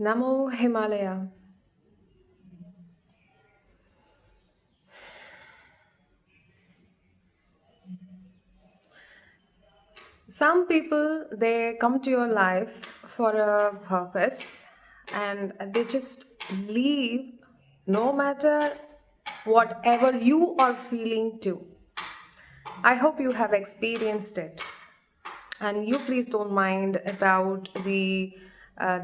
Namoh Himalaya. Some people they come to your life for a purpose and they just leave no matter whatever you are feeling to. I hope you have experienced it. And you please don't mind about the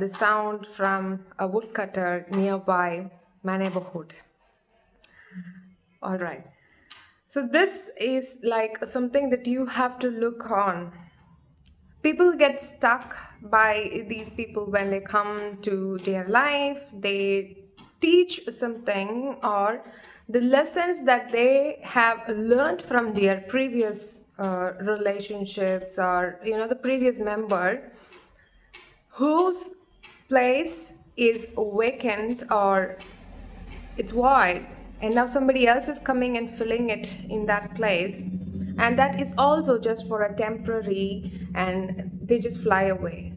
sound from a woodcutter nearby my neighborhood. All right. So this is like something that you have to look on. People get stuck by these people when they come to their life. They teach something or the lessons that they have learned from their previous relationships or the previous member whose place is vacant or it's void, and now somebody else is coming and filling it in that place, and that is also just for a temporary, and they just fly away.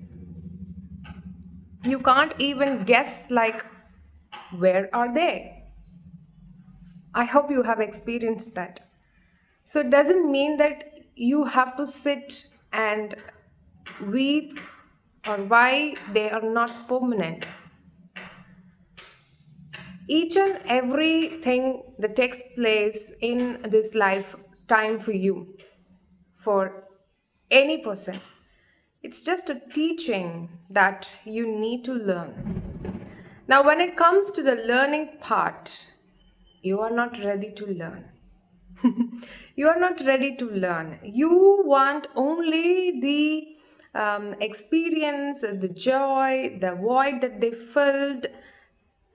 You can't even guess like where are they. I hope you have experienced that. So it doesn't mean that you have to sit and weep or why they are not permanent. Each and everything that takes place in this lifetime for you, for any person, it's just a teaching that you need to learn. Now, when it comes to the learning part, you are not ready to learn. You are not ready to learn. You want only the experience, the joy, the void that they filled,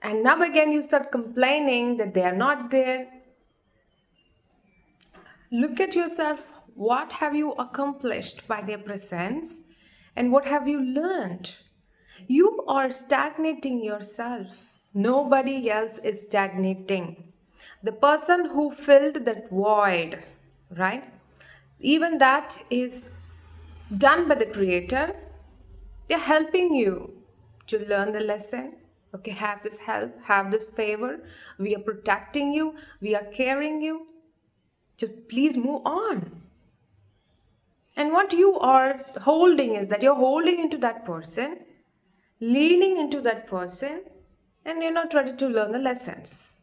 and now again you start complaining that they are not there. Look at yourself. What have you accomplished by their presence? And what have you learned? You are stagnating yourself. Nobody else is stagnating. The person who filled that void, right? Even that is done by the Creator. They're helping you to learn the lesson. Okay, have this help, have this favor. We are protecting you, we are caring you. So please move on. And what you are holding is that you're holding into that person, leaning into that person, and you're not ready to learn the lessons.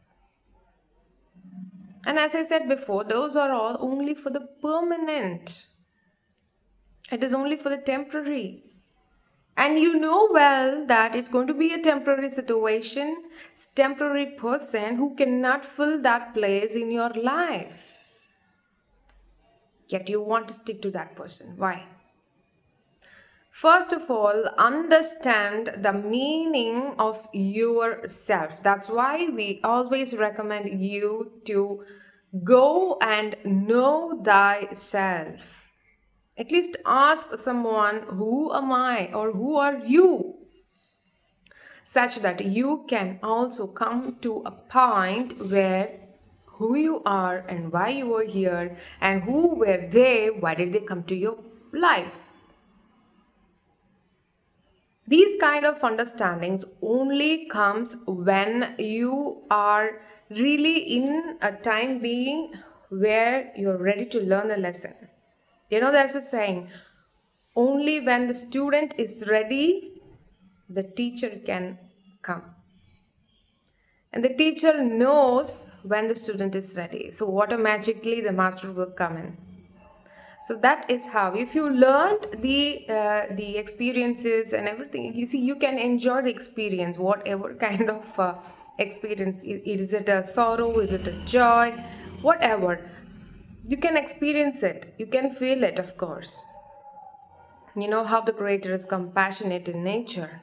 And as I said before, those are all only for the permanent. It is only for the temporary. And you know well that it's going to be a temporary situation, temporary person who cannot fill that place in your life. Yet you want to stick to that person. Why? First of all, understand the meaning of yourself. That's why we always recommend you to go and know thyself. At least ask someone, who am I or who are you? Such that you can also come to a point where who you are and why you are here and who were they, why did they come to your life. These kind of understandings only comes when you are really in a time being where you're ready to learn a lesson. There's a saying, only when the student is ready, the teacher can come. And the teacher knows when the student is ready. So automatically the master will come in. So that is how, if you learned the experiences and everything, you see, you can enjoy the experience, whatever kind of experience. Is it a sorrow? Is it a joy? Whatever. You can experience it. You can feel it, of course. You know how the Creator is compassionate in nature.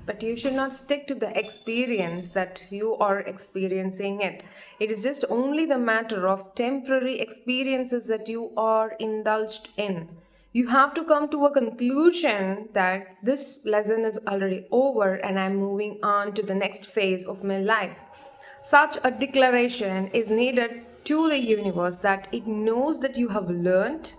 But you should not stick to the experience that you are experiencing it. It is just only the matter of temporary experiences that you are indulged in. You have to come to a conclusion that this lesson is already over and I'm moving on to the next phase of my life. Such a declaration is needed to the universe that it knows that you have learned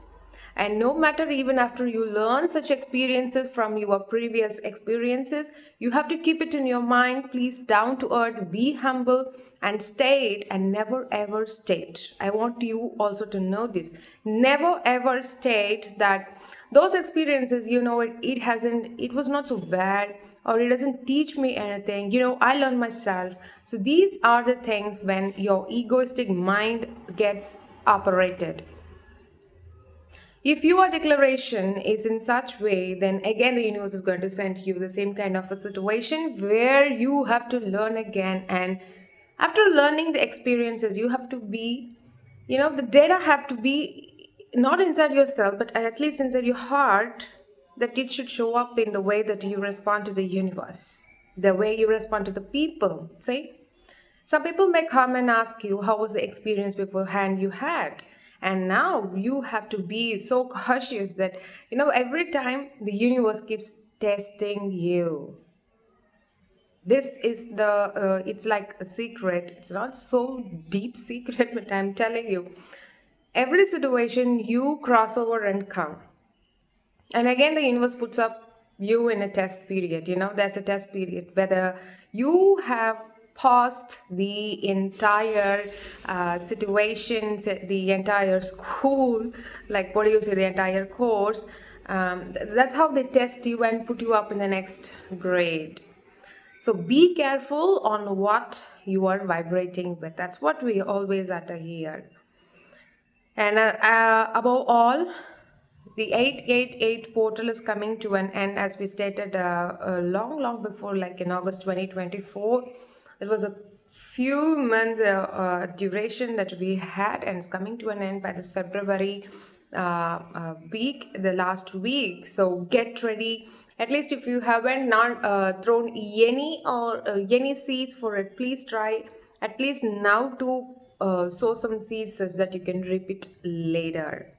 And no matter, even after you learn such experiences from your previous experiences, you have to keep it in your mind. Please, down to earth, be humble, and state, and never ever state. I want you also to know this. Never ever state that those experiences, it was not so bad, or it doesn't teach me anything. I learned myself. So these are the things when your egoistic mind gets operated. If your declaration is in such way, then again the universe is going to send you the same kind of a situation where you have to learn again. And after learning the experiences, you have to be, the data have to be not inside yourself, but at least inside your heart, that it should show up in the way that you respond to the universe, the way you respond to the people. See? Some people may come and ask you, how was the experience beforehand you had? And now you have to be so cautious that, every time the universe keeps testing you. This is it's like a secret. It's not so deep secret, but I'm telling you, every situation you cross over and come. And again, the universe puts up you in a test period. There's a test period whether you have passed the entire situations, the entire school, like what do you say, the entire course. That's how they test you and put you up in the next grade. So be careful on what you are vibrating with. That's what we always utter here. And above all, the 888 portal is coming to an end, as we stated long before, like in August 2024. It was a few months duration that we had, and it's coming to an end by this February week, the last week. So get ready. At least if you haven't not thrown any seeds for it, please try at least now to sow some seeds such that you can reap it later.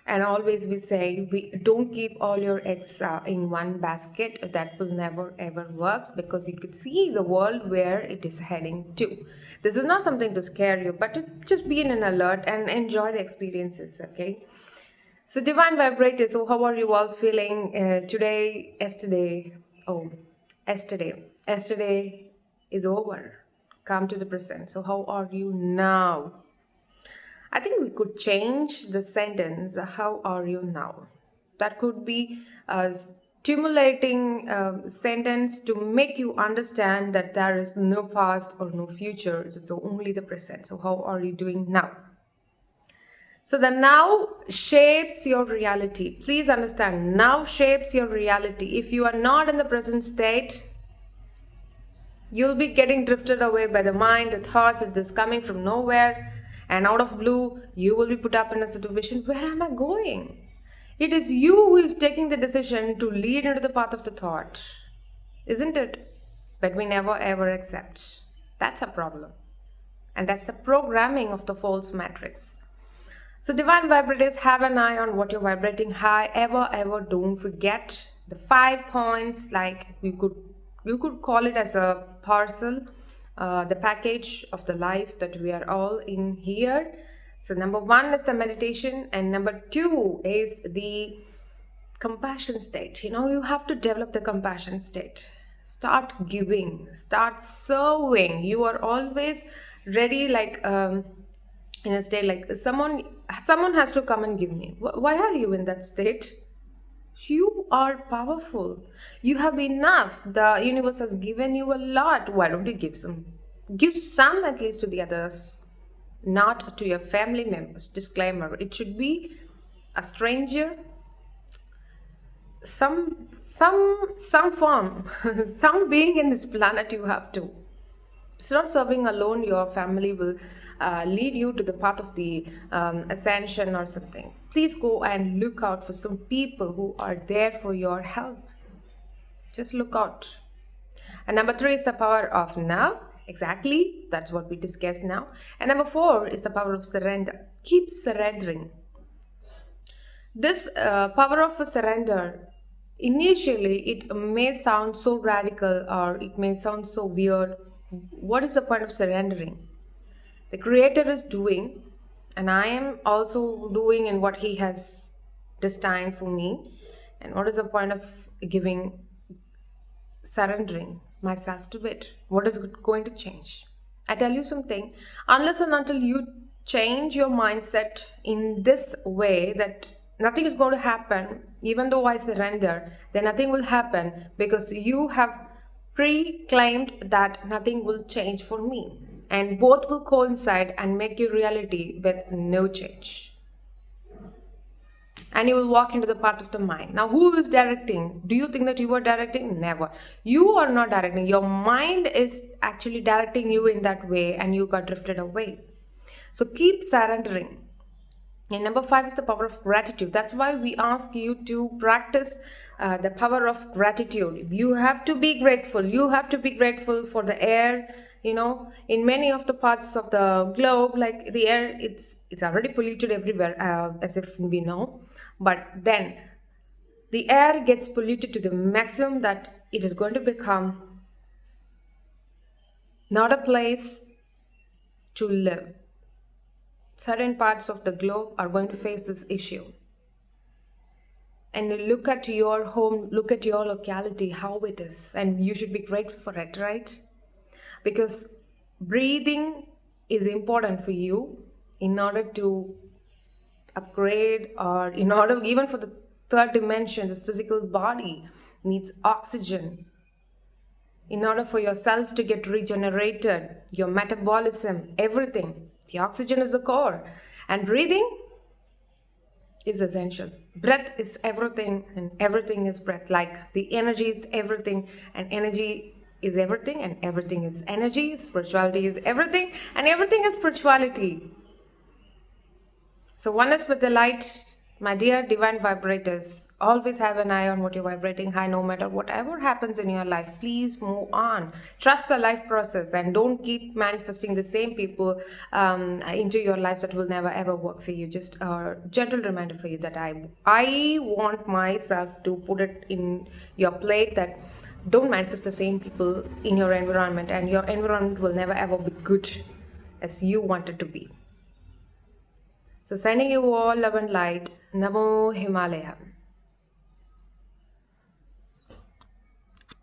And always we say, we don't keep all your eggs in one basket. That will never ever works, because you could see the world where it is heading to. This is not something to scare you, but to just be in an alert and enjoy the experiences. Okay. So divine vibrators, so how are you all feeling today? Yesterday is over. Come to the present. So how are you now? I think we could change the sentence, how are you now? That could be a stimulating sentence to make you understand that there is no past or no future, it's only the present. So, how are you doing now? So, the now shapes your reality. Please understand, now shapes your reality. If you are not in the present state, you'll be getting drifted away by the mind, the thoughts that is coming from nowhere, and out of blue, you will be put up in a situation, where am I going? It is you who is taking the decision to lead into the path of the thought, isn't it? But we never ever accept. That's a problem. And that's the programming of the false matrix. So divine vibrators, have an eye on what you're vibrating high. Ever don't forget the 5 points. Like you could call it as a parcel, the package of the life that we are all in here. So number 1 is the meditation, and number 2 is the compassion state. You have to develop the compassion state. Start giving, start serving. You are always ready, like in a state like someone has to come and give me. Why are you in that state? You are powerful. You have enough. The universe has given you a lot. Why don't you give some? Give some at least to the others, not to your family members. Disclaimer: it should be a stranger, some form, some being in this planet. You have to. It's not serving alone. Your family will lead you to the path of the ascension or something. Please go and look out for some people who are there for your help. Just look out. And number 3 is the power of now. Exactly, that's what we discussed now. And number 4 is the power of surrender. Keep surrendering. This power of surrender, initially it may sound so radical, or it may sound so weird. What is the point of surrendering? The creator is doing, and I am also doing in what He has destined for me. And what is the point of giving, surrendering myself to it? What is it going to change? I tell you something, unless and until you change your mindset in this way that nothing is going to happen, even though I surrender, then nothing will happen because you have pre claimed that nothing will change for me. And both will coincide and make you reality with no change, and you will walk into the path of the mind. Now, who is directing? Do you think that you are directing? Never. You are not directing. Your mind is actually directing you in that way, and you got drifted away. So keep surrendering. And number five is the power of gratitude. That's why we ask you to practice the power of gratitude. You have to be grateful. You have to be grateful for the air. You know, in many of the parts of the globe, like the air, it's already polluted everywhere, as if we know. But then the air gets polluted to the maximum that it is going to become not a place to live. Certain parts of the globe are going to face this issue. And look at your home, look at your locality, how it is, and you should be grateful for it, right? Because breathing is important for you in order to upgrade, or in order even for the third dimension, this physical body needs oxygen in order for your cells to get regenerated, your metabolism, everything. The oxygen is the core, and breathing is essential. Breath is everything, and everything is breath. Like the energy is everything, and energy is everything, and everything is energy. Spirituality is everything, and everything is spirituality. So, oneness with the light, my dear divine vibrators. Always have an eye on what you're vibrating high, no matter whatever happens in your life. Please move on. Trust the life process and don't keep manifesting the same people into your life that will never ever work for you. Just a gentle reminder for you that I want myself to put it in your plate that don't manifest the same people in your environment, and your environment will never ever be good as you want it to be. So, sending you all love and light. Namoh Himalaya.